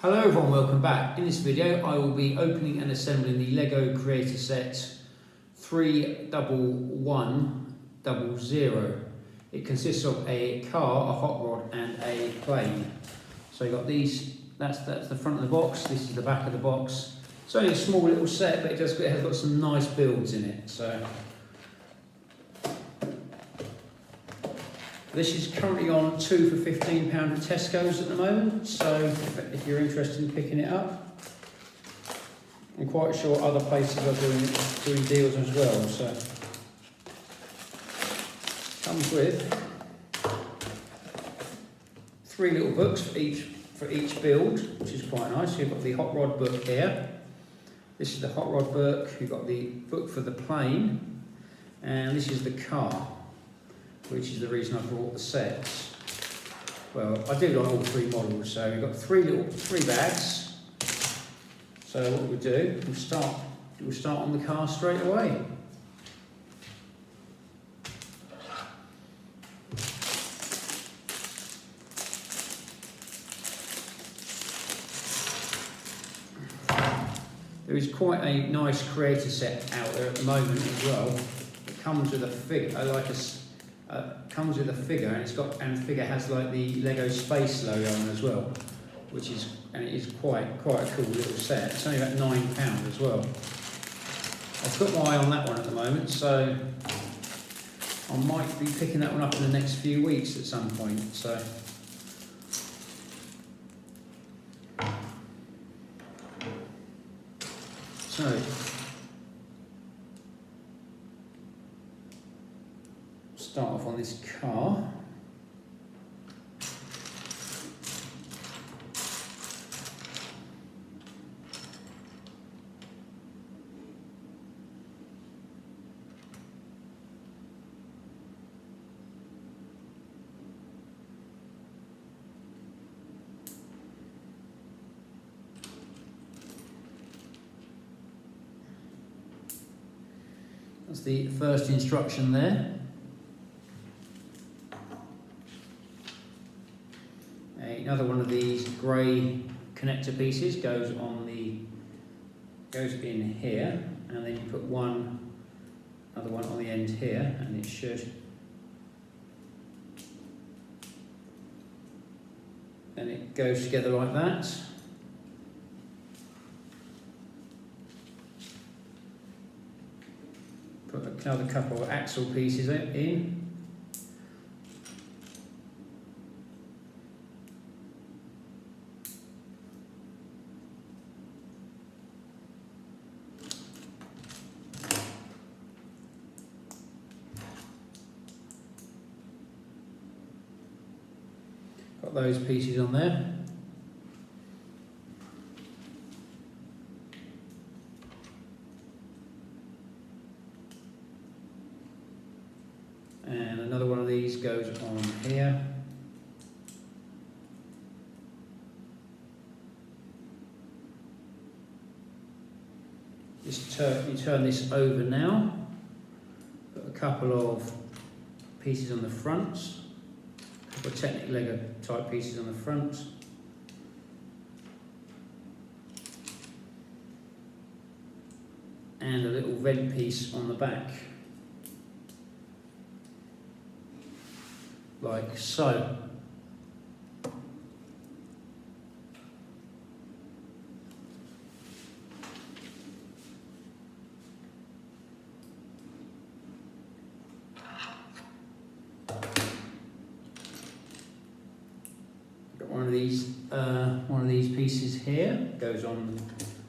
Hello everyone, welcome back. In this video I will be opening and assembling the LEGO Creator Set 31100. It consists of a car, a hot rod and a plane. So you've got these, that's the front of the box, this is the back of the box. It's only a small little set but it has got some nice builds in it. So this is currently on 2 for £15 at Tesco's at the moment, so if you're interested in picking it up. I'm quite sure other places are doing deals as well, so. Comes with 3 little books for each build, which is quite nice. You've got the hot rod book here. This is the hot rod book. You've got the book for the plane, and this is the car, which is the reason I brought the sets. Well, I did on all 3 models, so we've got 3 bags. So what we'll do, we'll start on the car straight away. There is quite a nice creator set out there at the moment as well. It comes with a figure, comes with a figure, and the figure has like the Lego Space logo on as well, it is quite a cool little set. It's only about £9 as well. I've got my eye on that one at the moment, so I might be picking that one up in the next few weeks at some point. So start off on this car. That's the first instruction there. Another one of these grey connector pieces goes in here, and then you put another one on the end here, and it should. And it goes together like that. Put another couple of axle pieces in. Got those pieces on there. And another one of these goes on here. You turn this over now. Put a couple of pieces on the front. A couple of Technic Lego type pieces on the front. And a little red piece on the back. Like so. Got one of these pieces here, goes on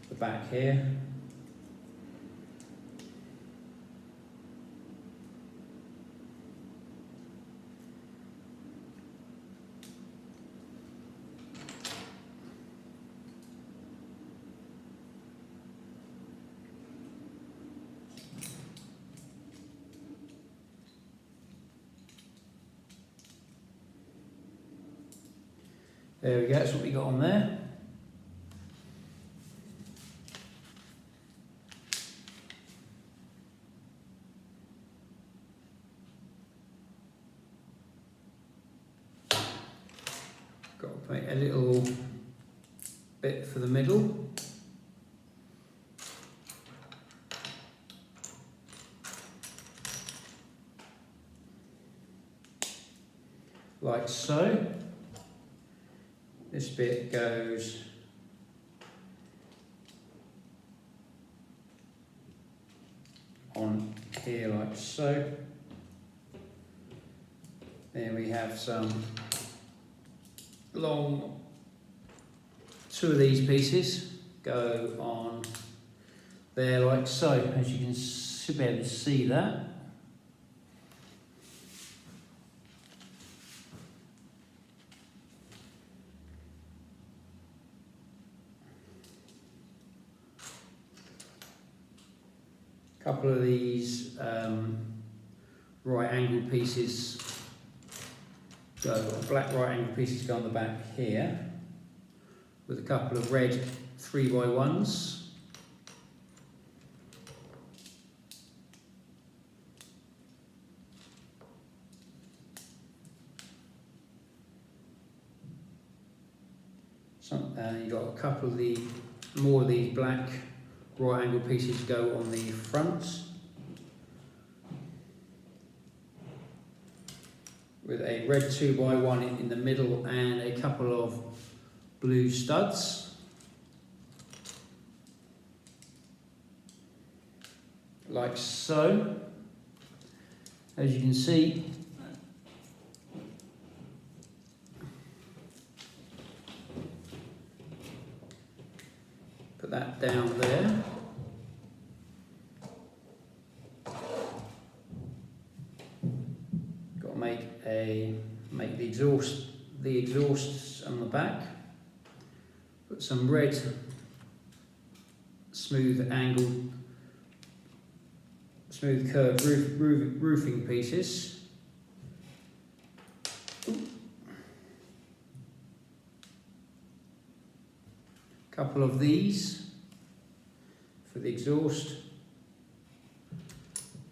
the back here. There we go, that's what we got on there. Got to put a little bit for the middle. Like so. This bit goes on here like so. Then we have some long, two of these pieces go on there like so, as you can be able to see that. A couple of these right angle pieces black right angle pieces go on the back here, with a couple of red 3x1s. You've got a couple of more of these black right angle pieces go on the front, with a red 2x1 in the middle and a couple of blue studs. Like so. As you can see, put that down there. Got to make the exhausts on the back. Put some red smooth curved roofing pieces. Couple of these for the exhaust,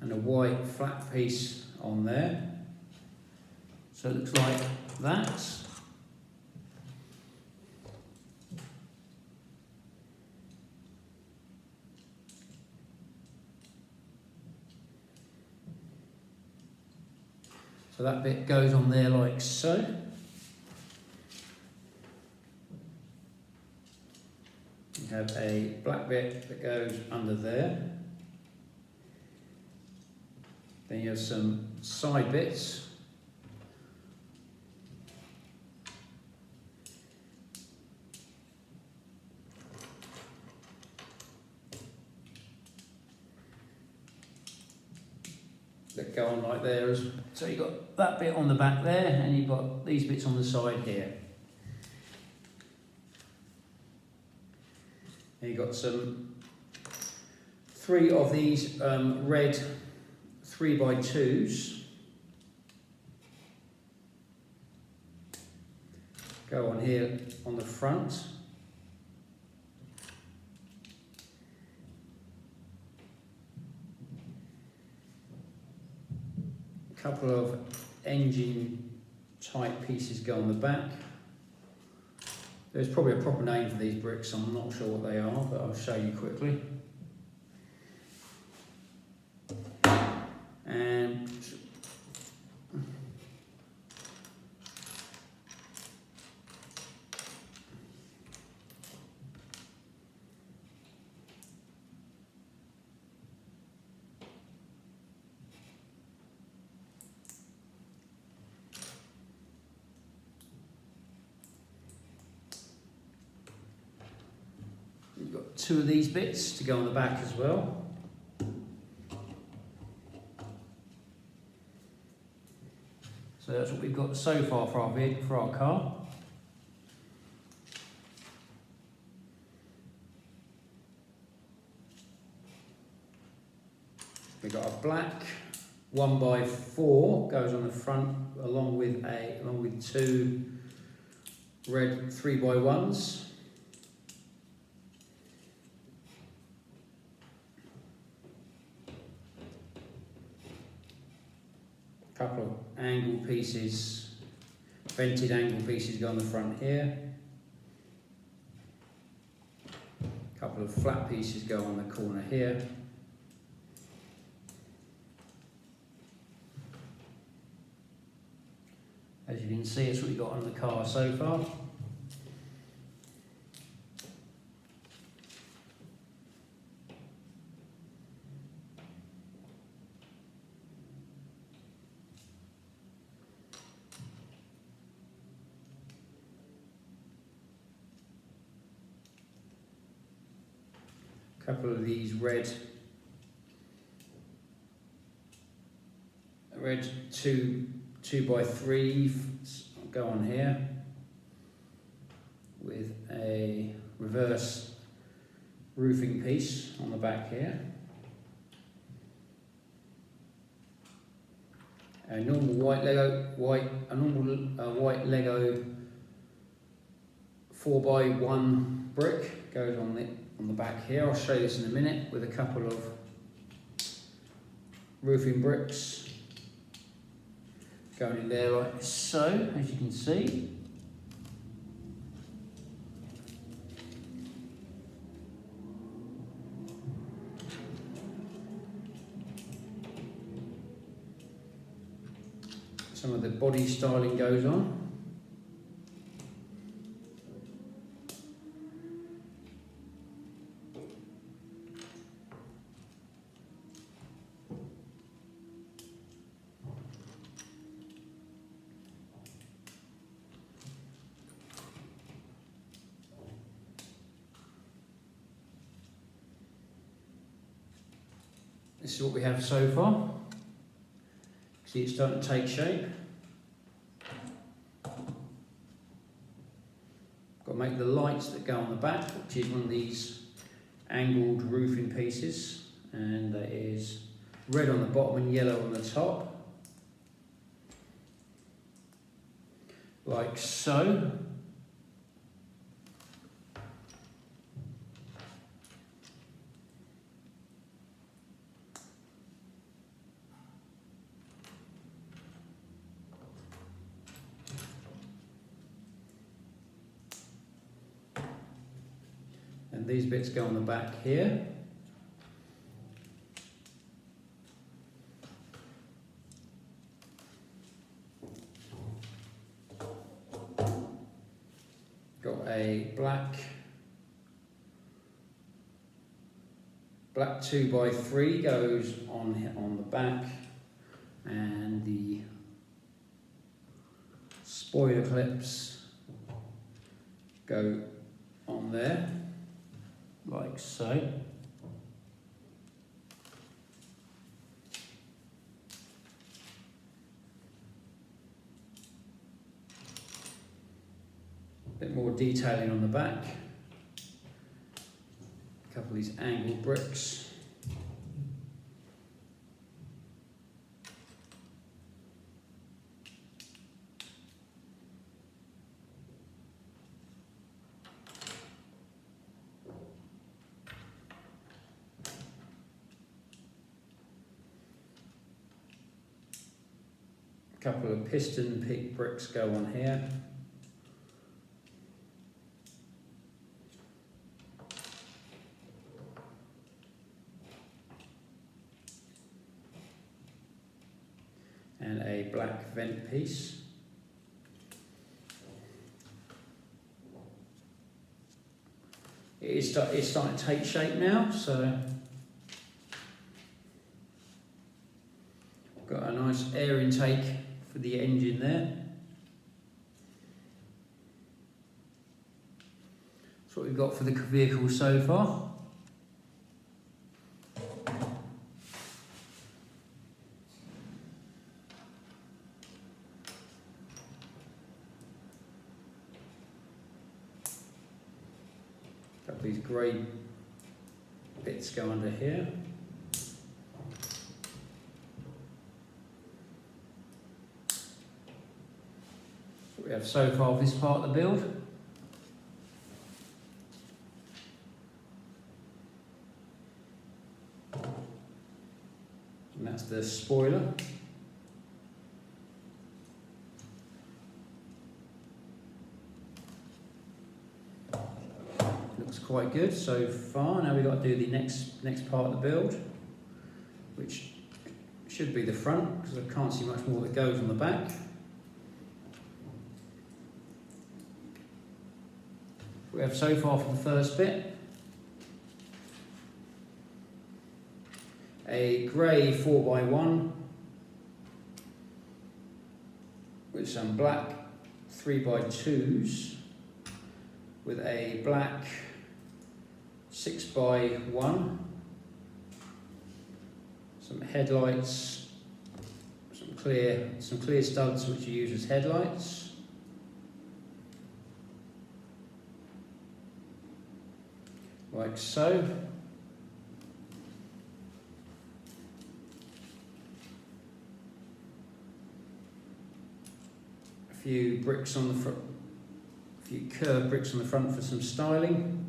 and a white flat piece on there. So it looks like that. So that bit goes on there like so. You have a black bit that goes under there. Then you have some side bits. That go on like there. So you've got that bit on the back there, and you've got these bits on the side here. And you've got three of these red 3x2s. Go on here on the front. A couple of engine type pieces go on the back. There's probably a proper name for these bricks, I'm not sure what they are, but I'll show you quickly. And you've got two of these bits to go on the back as well. So that's what we've got so far for our car. We've got a black 1x4 goes on the front, along with two red 3x1s. Couple of angle pieces, vented angle pieces go on the front here. couple of flat pieces go on the corner here. As you can see, it's what we've got on the car so far. A couple of these red 2x3 go on here with a reverse roofing piece on the back here. A normal white Lego 4x1 brick goes on the back here. I'll show you this in a minute, with a couple of roofing bricks going in there like so, as you can see. Some of the body styling goes on. This is what we have so far. See, it's starting to take shape. Got to make the lights that go on the back, which is one of these angled roofing pieces, and that is red on the bottom and yellow on the top, like so. And these bits go on the back here. Got a black 2x3 goes on the back, and the spoiler clips go on there, like so. Bit more detailing on the back. A couple of these angled bricks. A couple of piston peak bricks go on here. And a black vent piece. It's starting to take shape now, so got a nice air intake for the engine there. That's what we've got for the vehicle so far. Got these grey bits go under here. What we have so far of this part of the build. And that's the spoiler. That's quite good so far. Now we've got to do the next part of the build, which should be the front, because I can't see much more that goes on the back. We have so far for the first bit a grey 4x1 with some black 3x2s with a black 6x1, some headlights, some clear studs which you use as headlights. Like so. A few bricks on the front, a few curved bricks on the front for some styling.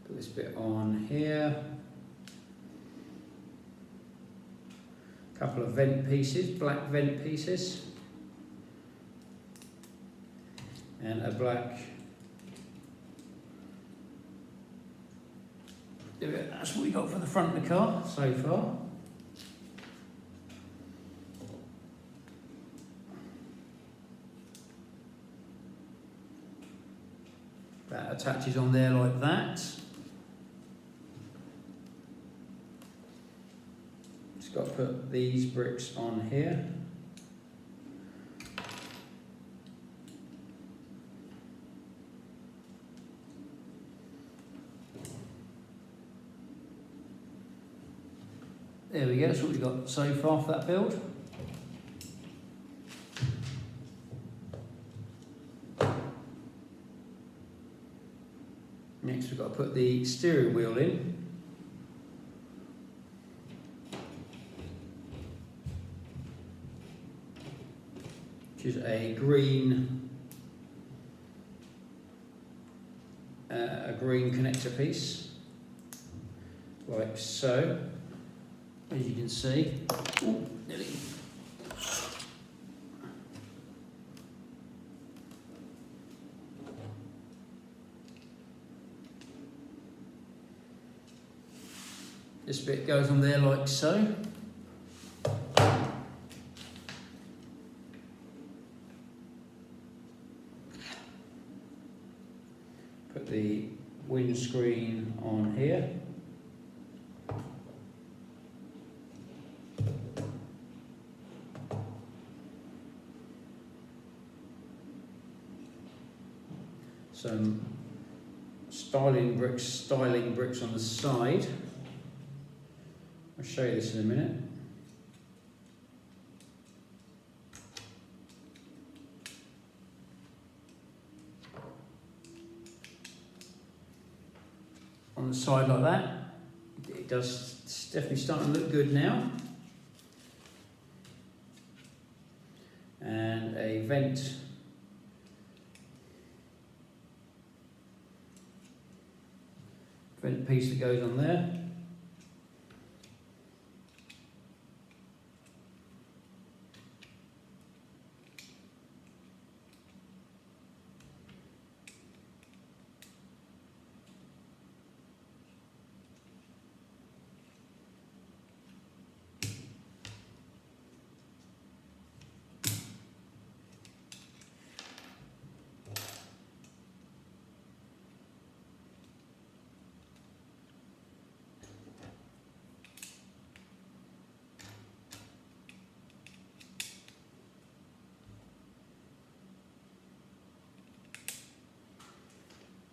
Put this bit on here. Couple of vent pieces, black vent pieces, and a black. That's what we got for the front of the car so far. That attaches on there like that. Got to put these bricks on here. There we go, that's what we've got so far for that build. Next we've got to put the steering wheel in. Which is a green connector piece, like so. As you can see, ooh, nearly. This bit goes on there like so. Put the windscreen on here. Some styling bricks on the side. I'll show you this in a minute. On the side like that. It's definitely starting to look good now. And a vent piece that goes on there.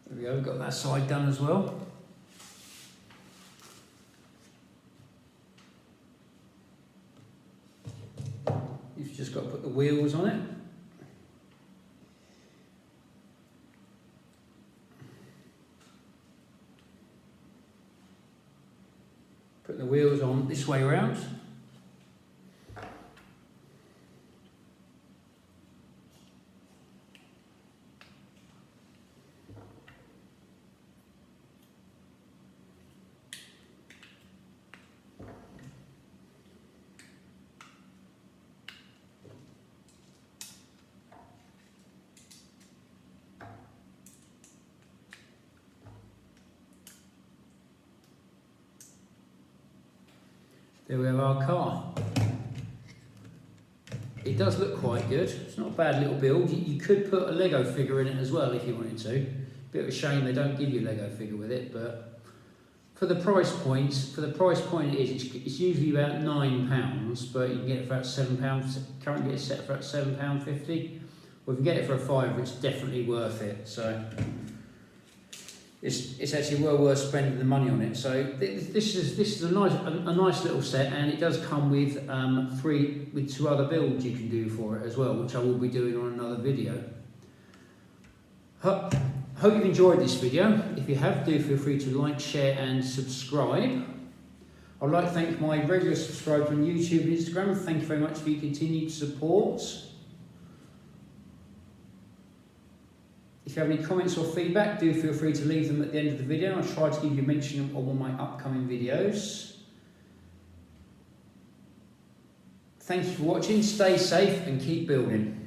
There we go, we've got that side done as well. You've just got to put the wheels on it. Put the wheels on this way around. there we have our car. It does look quite good. It's not a bad little build. You could put a Lego figure in it as well if you wanted to. Bit of a shame they don't give you a Lego figure with it, but for the price points, it is. It's usually about £9, but you can get it for about £7. Currently, get it set for about £7.50. Well, if you get it for a £5, it's definitely worth it. So it's actually well worth spending the money on it. So this is a nice little set, and it does come with two other builds you can do for it as well, which I will be doing on another video. Hope you've enjoyed this video. If you have, do feel free to like, share and subscribe. I'd like to thank my regular subscribers on YouTube and Instagram. Thank you very much for your continued support. If you have any comments or feedback, do feel free to leave them at the end of the video. I'll try to give you a mention of all my upcoming videos. Thank you for watching, stay safe and keep building.